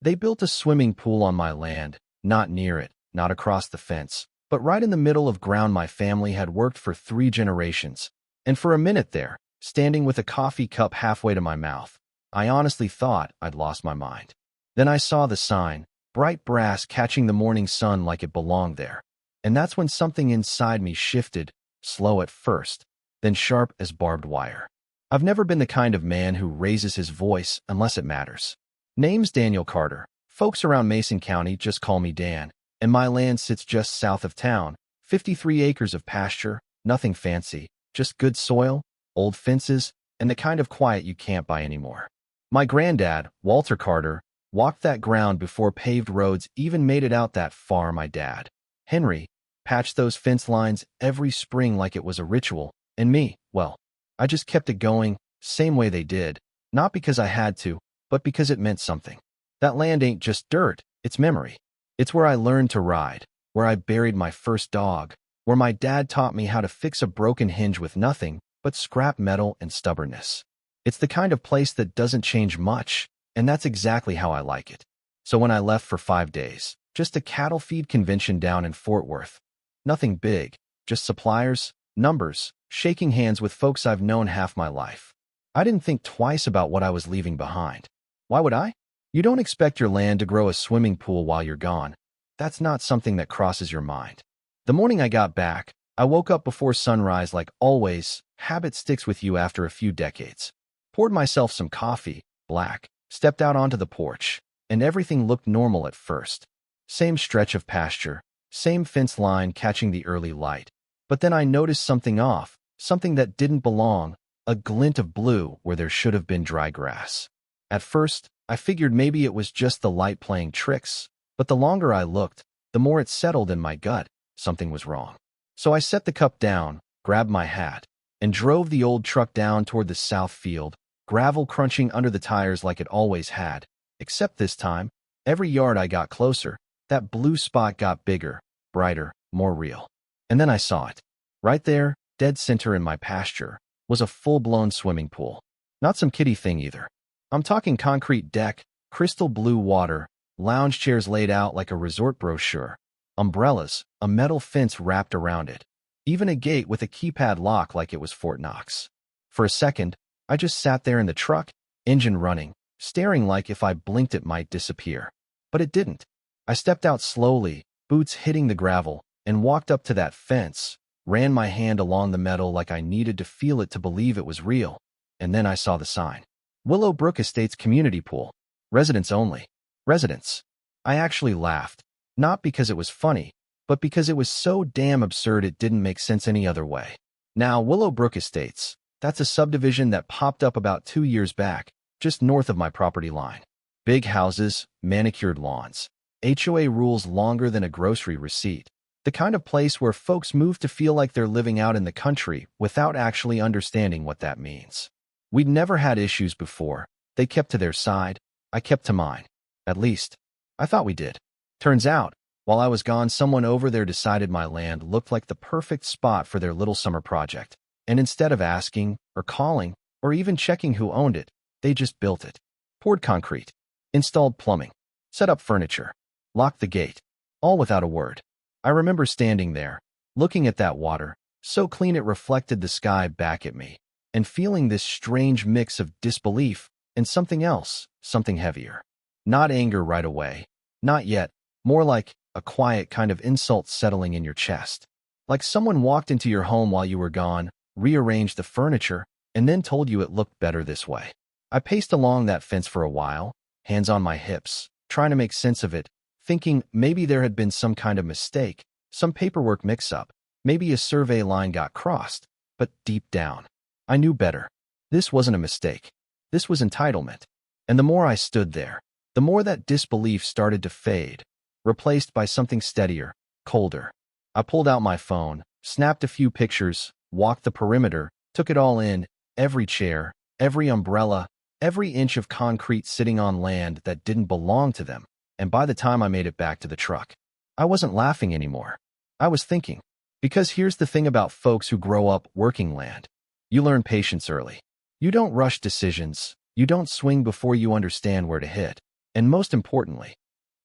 They built a swimming pool on my land, not near it, not across the fence, but right in the middle of ground my family had worked for 3 generations. And for a minute there, standing with a coffee cup halfway to my mouth, I honestly thought I'd lost my mind. Then I saw the sign, bright brass catching the morning sun like it belonged there. And that's when something inside me shifted, slow at first, then sharp as barbed wire. I've never been the kind of man who raises his voice unless it matters. Name's Daniel Carter. Folks around Mason County just call me Dan, and my land sits just south of town, 53 acres of pasture, nothing fancy, just good soil, old fences, and the kind of quiet you can't buy anymore. My granddad, Walter Carter, walked that ground before paved roads even made it out that far. My dad, Henry, patched those fence lines every spring like it was a ritual, and me, well, I just kept it going, same way they did, not because I had to, but because it meant something. That land ain't just dirt, it's memory. It's where I learned to ride, where I buried my first dog, where my dad taught me how to fix a broken hinge with nothing but scrap metal and stubbornness. It's the kind of place that doesn't change much, and that's exactly how I like it. So when I left for 5 days, just a cattle feed convention down in Fort Worth, nothing big, just suppliers, numbers, shaking hands with folks I've known half my life. I didn't think twice about what I was leaving behind. Why would I? You don't expect your land to grow a swimming pool while you're gone. That's not something that crosses your mind. The morning I got back, I woke up before sunrise like always. Habit sticks with you after a few decades. Poured myself some coffee, black, stepped out onto the porch, and everything looked normal at first. Same stretch of pasture, same fence line catching the early light. But then I noticed something off, something that didn't belong, a glint of blue where there should have been dry grass. At first, I figured maybe it was just the light playing tricks, but the longer I looked, the more it settled in my gut. Something was wrong. So I set the cup down, grabbed my hat, and drove the old truck down toward the south field, gravel crunching under the tires like it always had. Except this time, every yard I got closer, that blue spot got bigger, brighter, more real. And then I saw it. Right there, dead center in my pasture, was a full-blown swimming pool. Not some kiddie thing either. I'm talking concrete deck, crystal blue water, lounge chairs laid out like a resort brochure, umbrellas, a metal fence wrapped around it, even a gate with a keypad lock like it was Fort Knox. For a second, I just sat there in the truck, engine running, staring like if I blinked it might disappear. But it didn't. I stepped out slowly, boots hitting the gravel, and walked up to that fence, ran my hand along the metal like I needed to feel it to believe it was real, and then I saw the sign. Willowbrook Estates Community Pool. Residents only. Residents. I actually laughed, not because it was funny, but because it was so damn absurd it didn't make sense any other way. Now, Willowbrook Estates, that's a subdivision that popped up about 2 years back, just north of my property line. Big houses, manicured lawns. HOA rules longer than a grocery receipt. The kind of place where folks move to feel like they're living out in the country without actually understanding what that means. We'd never had issues before. They kept to their side. I kept to mine. At least, I thought we did. Turns out, while I was gone, someone over there decided my land looked like the perfect spot for their little summer project. And instead of asking, or calling, or even checking who owned it, they just built it. Poured concrete. Installed plumbing. Set up furniture. Locked the gate. All without a word. I remember standing there, looking at that water, so clean it reflected the sky back at me, and feeling this strange mix of disbelief and something else, something heavier. Not anger right away. Not yet. More like a quiet kind of insult settling in your chest. Like someone walked into your home while you were gone, rearranged the furniture, and then told you it looked better this way. I paced along that fence for a while, hands on my hips, trying to make sense of it, thinking maybe there had been some kind of mistake, some paperwork mix-up, maybe a survey line got crossed, but deep down, I knew better. This wasn't a mistake. This was entitlement. And the more I stood there, the more that disbelief started to fade, replaced by something steadier, colder. I pulled out my phone, snapped a few pictures, walked the perimeter, took it all in, every chair, every umbrella, every inch of concrete sitting on land that didn't belong to them. And by the time I made it back to the truck, I wasn't laughing anymore. I was thinking. Because here's the thing about folks who grow up working land. You learn patience early. You don't rush decisions. You don't swing before you understand where to hit. And most importantly,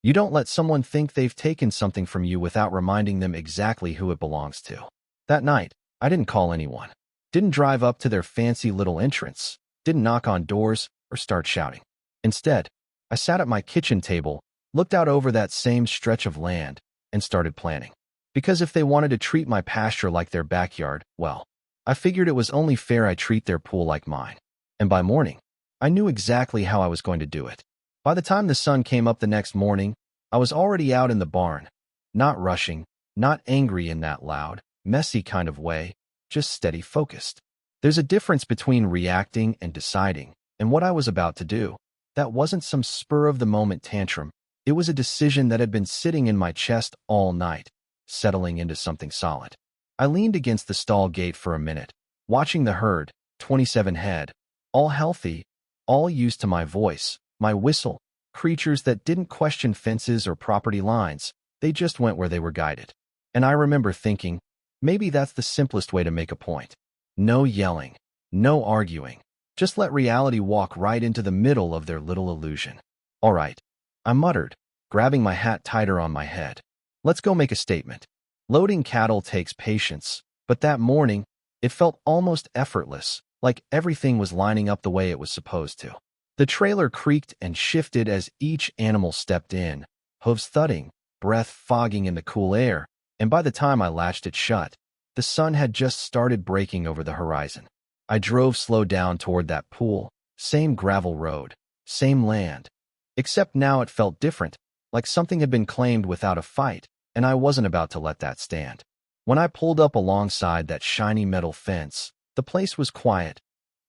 you don't let someone think they've taken something from you without reminding them exactly who it belongs to. That night, I didn't call anyone. Didn't drive up to their fancy little entrance. Didn't knock on doors or start shouting. Instead, I sat at my kitchen table, looked out over that same stretch of land, and started planning. Because if they wanted to treat my pasture like their backyard, well, I figured it was only fair I treat their pool like mine. And by morning, I knew exactly how I was going to do it. By the time the sun came up the next morning, I was already out in the barn, not rushing, not angry in that loud, messy kind of way, just steady focused. There's a difference between reacting and deciding, and what I was about to do. That wasn't some spur-of-the-moment tantrum. It was a decision that had been sitting in my chest all night, settling into something solid. I leaned against the stall gate for a minute, watching the herd, 27 head, all healthy, all used to my voice, my whistle, creatures that didn't question fences or property lines. They just went where they were guided. And I remember thinking, maybe that's the simplest way to make a point. No yelling, no arguing. Just let reality walk right into the middle of their little illusion. All right, I muttered, grabbing my hat tighter on my head. Let's go make a statement. Loading cattle takes patience, but that morning, it felt almost effortless, like everything was lining up the way it was supposed to. The trailer creaked and shifted as each animal stepped in, hooves thudding, breath fogging in the cool air, and by the time I latched it shut, the sun had just started breaking over the horizon. I drove slow down toward that pool, same gravel road, same land. Except now it felt different, like something had been claimed without a fight, and I wasn't about to let that stand. When I pulled up alongside that shiny metal fence, the place was quiet.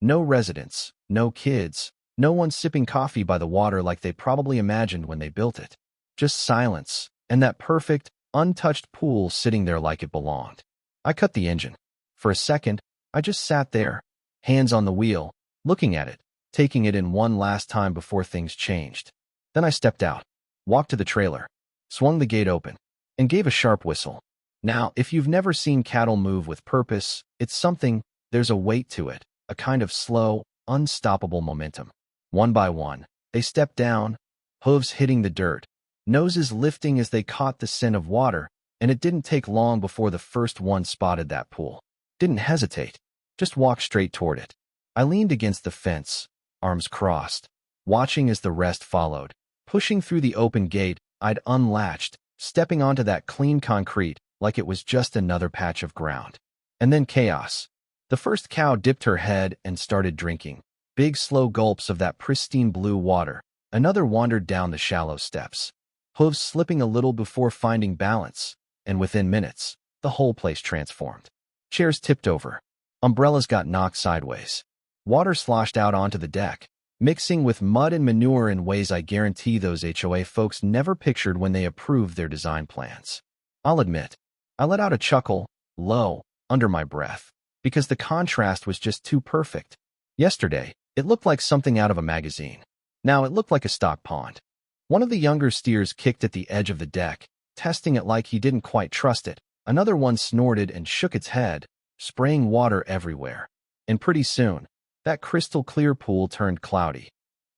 No residents, no kids, no one sipping coffee by the water like they probably imagined when they built it. Just silence, and that perfect, untouched pool sitting there like it belonged. I cut the engine. For a second, I just sat there, hands on the wheel, looking at it, taking it in one last time before things changed. Then I stepped out, walked to the trailer, swung the gate open, and gave a sharp whistle. Now, if you've never seen cattle move with purpose, it's something, there's a weight to it, a kind of slow, unstoppable momentum. One by one, they stepped down, hooves hitting the dirt, noses lifting as they caught the scent of water, and it didn't take long before the first one spotted that pool. Didn't hesitate, just walked straight toward it. I leaned against the fence, arms crossed, watching as the rest followed. Pushing through the open gate, I'd unlatched, stepping onto that clean concrete like it was just another patch of ground. And then chaos. The first cow dipped her head and started drinking, big slow gulps of that pristine blue water. Another wandered down the shallow steps, hooves slipping a little before finding balance, and within minutes, the whole place transformed. Chairs tipped over. Umbrellas got knocked sideways. Water sloshed out onto the deck, mixing with mud and manure in ways I guarantee those HOA folks never pictured when they approved their design plans. I'll admit, I let out a chuckle, low, under my breath, because the contrast was just too perfect. Yesterday, it looked like something out of a magazine. Now it looked like a stock pond. One of the younger steers kicked at the edge of the deck, testing it like he didn't quite trust it. Another one snorted and shook its head, spraying water everywhere. And pretty soon, that crystal-clear pool turned cloudy,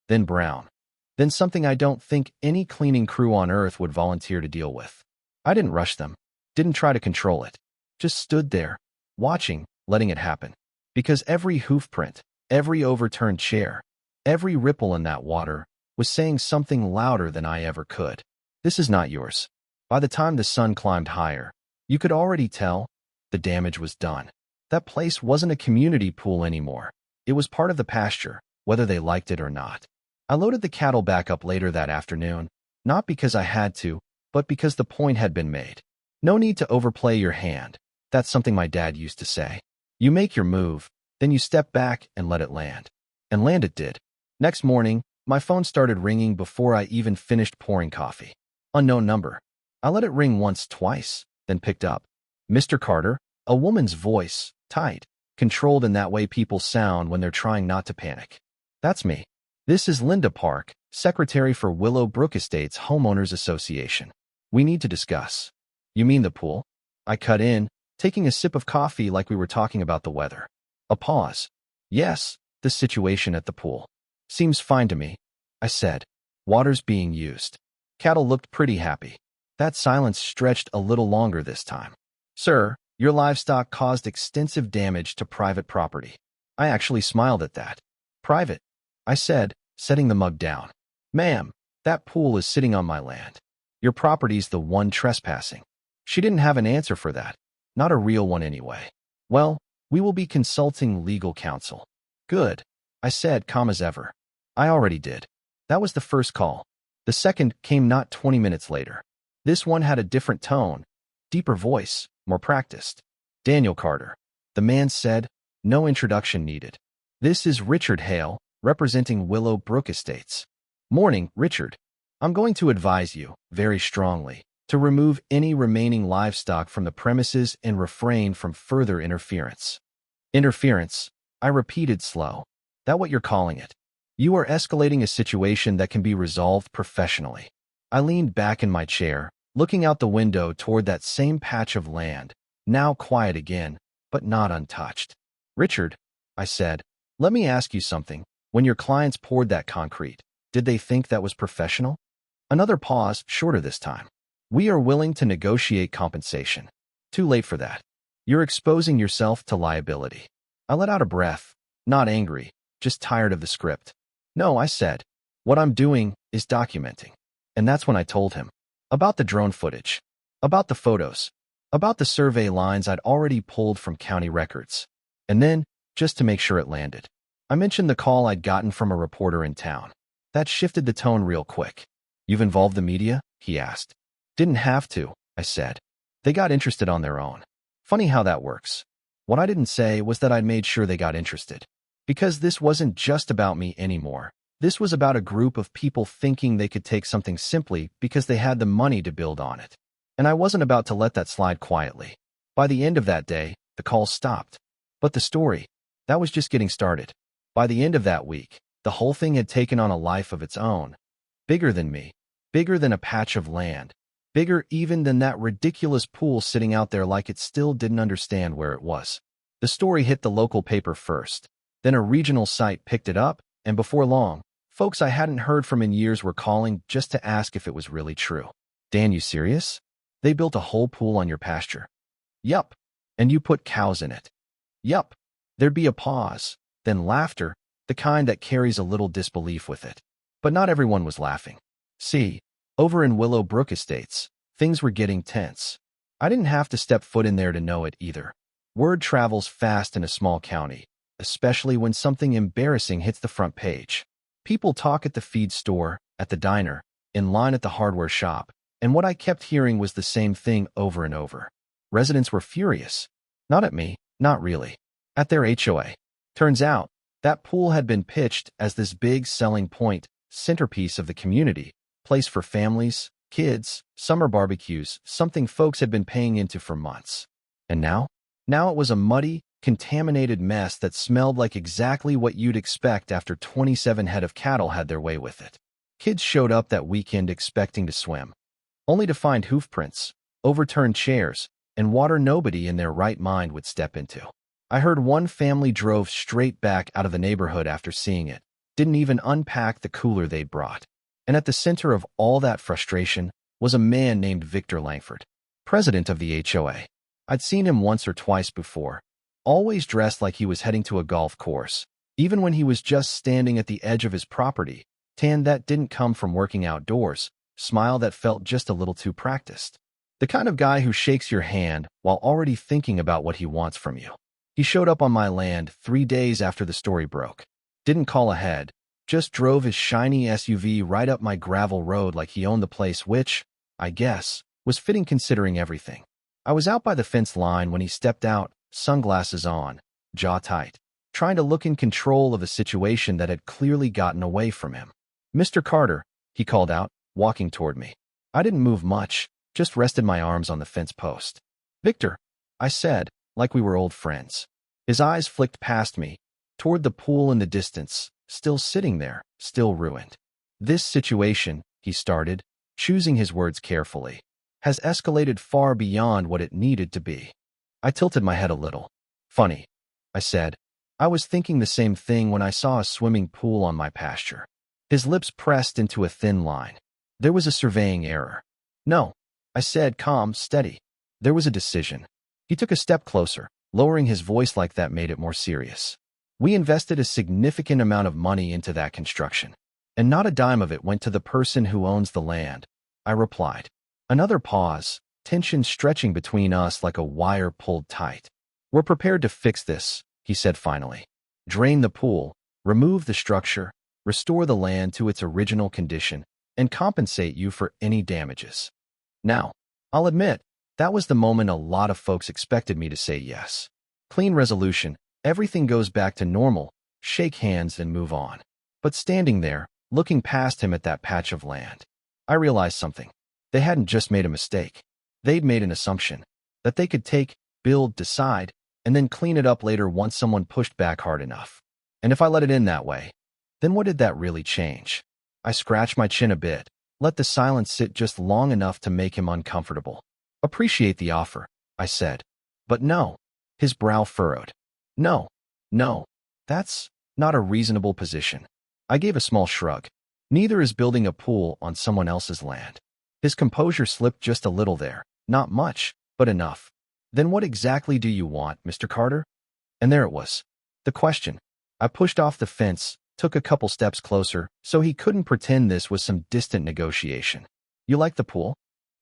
then brown, then something I don't think any cleaning crew on Earth would volunteer to deal with. I didn't rush them, didn't try to control it, just stood there, watching, letting it happen. Because every hoof print, every overturned chair, every ripple in that water was saying something louder than I ever could. This is not yours. By the time the sun climbed higher, you could already tell the damage was done. That place wasn't a community pool anymore. It was part of the pasture, whether they liked it or not. I loaded the cattle back up later that afternoon, not because I had to, but because the point had been made. No need to overplay your hand. That's something my dad used to say. You make your move, then you step back and let it land. And land it did. Next morning, my phone started ringing before I even finished pouring coffee. Unknown number. I let it ring once, twice, then picked up. Mr. Carter, a woman's voice, tight, controlled in that way people sound when they're trying not to panic. That's me. This is Linda Park, Secretary for Willow Brook Estates Homeowners Association. We need to discuss. You mean the pool? I cut in, taking a sip of coffee like we were talking about the weather. A pause. Yes, the situation at the pool. Seems fine to me, I said. Water's being used. Cattle looked pretty happy. That silence stretched a little longer this time. Sir, your livestock caused extensive damage to private property. I actually smiled at that. Private, I said, setting the mug down. Ma'am, that pool is sitting on my land. Your property's the one trespassing. She didn't have an answer for that. Not a real one anyway. Well, we will be consulting legal counsel. Good, I said, calm as ever. I already did. That was the first call. The second came not 20 minutes later. This one had a different tone, deeper voice, more practiced. Daniel Carter. The man said, no introduction needed. This is Richard Hale, representing Willow Brook Estates. Morning, Richard. I'm going to advise you, very strongly, to remove any remaining livestock from the premises and refrain from further interference. Interference, I repeated slow. That what you're calling it? You are escalating a situation that can be resolved professionally. I leaned back in my chair, looking out the window toward that same patch of land, now quiet again, but not untouched. Richard, I said, let me ask you something. When your clients poured that concrete, did they think that was professional? Another pause, shorter this time. We are willing to negotiate compensation. Too late for that. You're exposing yourself to liability. I let out a breath, not angry, just tired of the script. No, I said, what I'm doing is documenting. And that's when I told him. About the drone footage. About the photos. About the survey lines I'd already pulled from county records. And then, just to make sure it landed, I mentioned the call I'd gotten from a reporter in town. That shifted the tone real quick. You've involved the media? He asked. Didn't have to, I said. They got interested on their own. Funny how that works. What I didn't say was that I'd made sure they got interested. Because this wasn't just about me anymore. This was about a group of people thinking they could take something simply because they had the money to build on it. And I wasn't about to let that slide quietly. By the end of that day, the calls stopped. But the story, that was just getting started. By the end of that week, the whole thing had taken on a life of its own. Bigger than me. Bigger than a patch of land. Bigger even than that ridiculous pool sitting out there like it still didn't understand where it was. The story hit the local paper first. Then a regional site picked it up, and before long, folks I hadn't heard from in years were calling just to ask if it was really true. Dan, you serious? They built a whole pool on your pasture. Yup. And you put cows in it. Yup. There'd be a pause, then laughter, the kind that carries a little disbelief with it. But not everyone was laughing. See, over in Willow Brook Estates, things were getting tense. I didn't have to step foot in there to know it either. Word travels fast in a small county, especially when something embarrassing hits the front page. People talk at the feed store, at the diner, in line at the hardware shop, and what I kept hearing was the same thing over and over. Residents were furious. Not at me, not really. At their HOA. Turns out, that pool had been pitched as this big selling point, centerpiece of the community, place for families, kids, summer barbecues, something folks had been paying into for months. And now? Now it was a muddy, contaminated mess that smelled like exactly what you'd expect after 27 head of cattle had their way with it. Kids showed up that weekend expecting to swim, only to find hoof prints, overturned chairs, and water nobody in their right mind would step into. I heard one family drove straight back out of the neighborhood after seeing it, didn't even unpack the cooler they'd brought. And at the center of all that frustration was a man named Victor Langford, president of the HOA. I'd seen him once or twice before, always dressed like he was heading to a golf course, even when he was just standing at the edge of his property, tan that didn't come from working outdoors, smile that felt just a little too practiced. The kind of guy who shakes your hand while already thinking about what he wants from you. He showed up on my land 3 days after the story broke. Didn't call ahead, just drove his shiny SUV right up my gravel road like he owned the place, which, I guess, was fitting considering everything. I was out by the fence line when he stepped out, sunglasses on, jaw tight, trying to look in control of a situation that had clearly gotten away from him. Mr. Carter, he called out, walking toward me. I didn't move much, just rested my arms on the fence post. Victor, I said, like we were old friends. His eyes flicked past me, toward the pool in the distance, still sitting there, still ruined. This situation, he started, choosing his words carefully, has escalated far beyond what it needed to be. I tilted my head a little. Funny, I said. I was thinking the same thing when I saw a swimming pool on my pasture. His lips pressed into a thin line. There was a surveying error. No, I said, calm, steady. There was a decision. He took a step closer, lowering his voice like that made it more serious. We invested a significant amount of money into that construction, and not a dime of it went to the person who owns the land, I replied. Another pause, tension stretching between us like a wire pulled tight. We're prepared to fix this, he said finally. Drain the pool, remove the structure, restore the land to its original condition, and compensate you for any damages. Now, I'll admit, that was the moment a lot of folks expected me to say yes. Clean resolution, everything goes back to normal, shake hands and move on. But standing there, looking past him at that patch of land, I realized something. They hadn't just made a mistake. They'd made an assumption that they could take, build, decide, and then clean it up later once someone pushed back hard enough. And if I let it in that way, then what did that really change? I scratched my chin a bit, let the silence sit just long enough to make him uncomfortable. Appreciate the offer, I said. But no. His brow furrowed. No, that's not a reasonable position. I gave a small shrug. Neither is building a pool on someone else's land. His composure slipped just a little there. Not much, but enough. Then what exactly do you want, Mr. Carter? And there it was. The question. I pushed off the fence, took a couple steps closer, so he couldn't pretend this was some distant negotiation. You like the pool?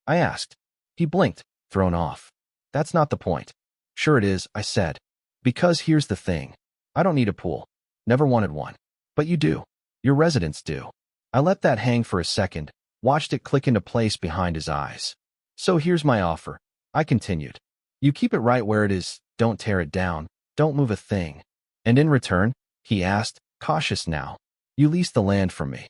I asked. He blinked, thrown off. That's not the point. Sure it is, I said. Because here's the thing. I don't need a pool. Never wanted one. But you do. Your residents do. I let that hang for a second, watched it click into place behind his eyes. So here's my offer, I continued. You keep it right where it is, don't tear it down, don't move a thing. And in return, he asked, cautious now, you lease the land from me.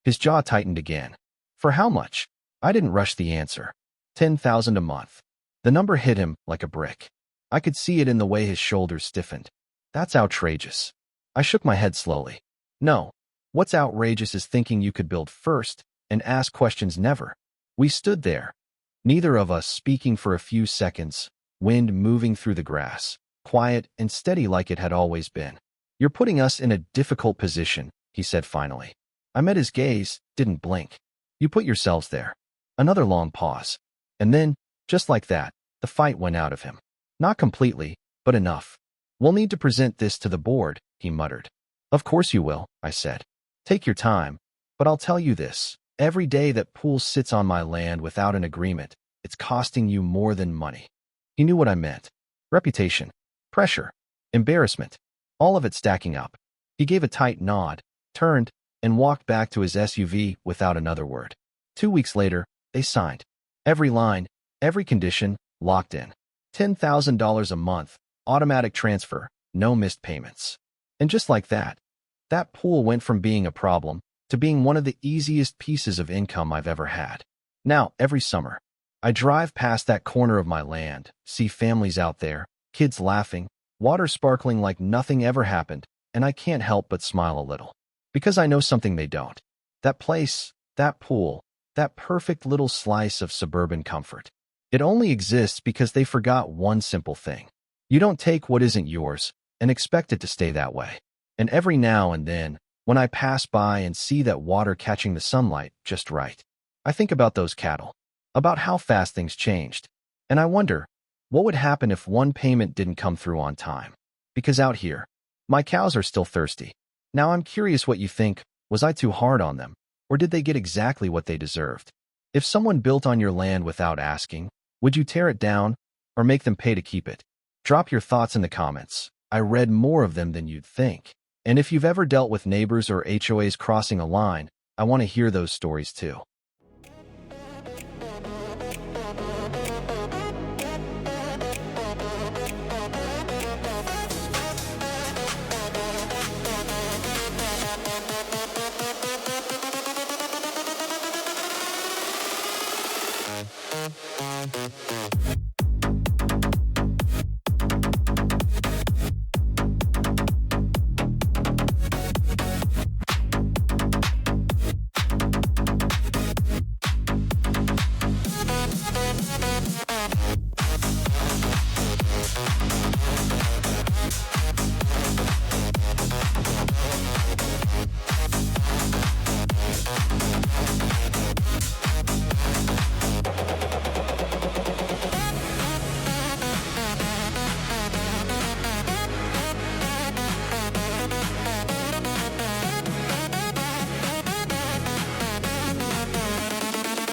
His jaw tightened again. For how much? I didn't rush the answer. $10,000 a month. The number hit him like a brick. I could see it in the way his shoulders stiffened. That's outrageous. I shook my head slowly. No. What's outrageous is thinking you could build first and ask questions never. We stood there, neither of us speaking for a few seconds, wind moving through the grass, quiet and steady like it had always been. You're putting us in a difficult position, he said finally. I met his gaze, didn't blink. You put yourselves there. Another long pause. And then, just like that, the fight went out of him. Not completely, but enough. We'll need to present this to the board, he muttered. Of course you will, I said. Take your time, but I'll tell you this. Every day that pool sits on my land without an agreement, it's costing you more than money. He knew what I meant. Reputation, pressure, embarrassment, all of it stacking up. He gave a tight nod, turned, and walked back to his SUV without another word. 2 weeks later, they signed. Every line, every condition, locked in. $10,000 a month, automatic transfer, no missed payments. And just like that pool went from being a problem to being one of the easiest pieces of income I've ever had. Now, every summer, I drive past that corner of my land, see families out there, kids laughing, water sparkling like nothing ever happened, and I can't help but smile a little. Because I know something they don't. That place, that pool, that perfect little slice of suburban comfort. It only exists because they forgot one simple thing. You don't take what isn't yours and expect it to stay that way. And every now and then, when I pass by and see that water catching the sunlight just right, I think about those cattle, about how fast things changed. And I wonder, what would happen if one payment didn't come through on time? Because out here, my cows are still thirsty. Now I'm curious what you think. Was I too hard on them? Or did they get exactly what they deserved? If someone built on your land without asking, would you tear it down or make them pay to keep it? Drop your thoughts in the comments. I read more of them than you'd think. And if you've ever dealt with neighbors or HOAs crossing a line, I want to hear those stories too.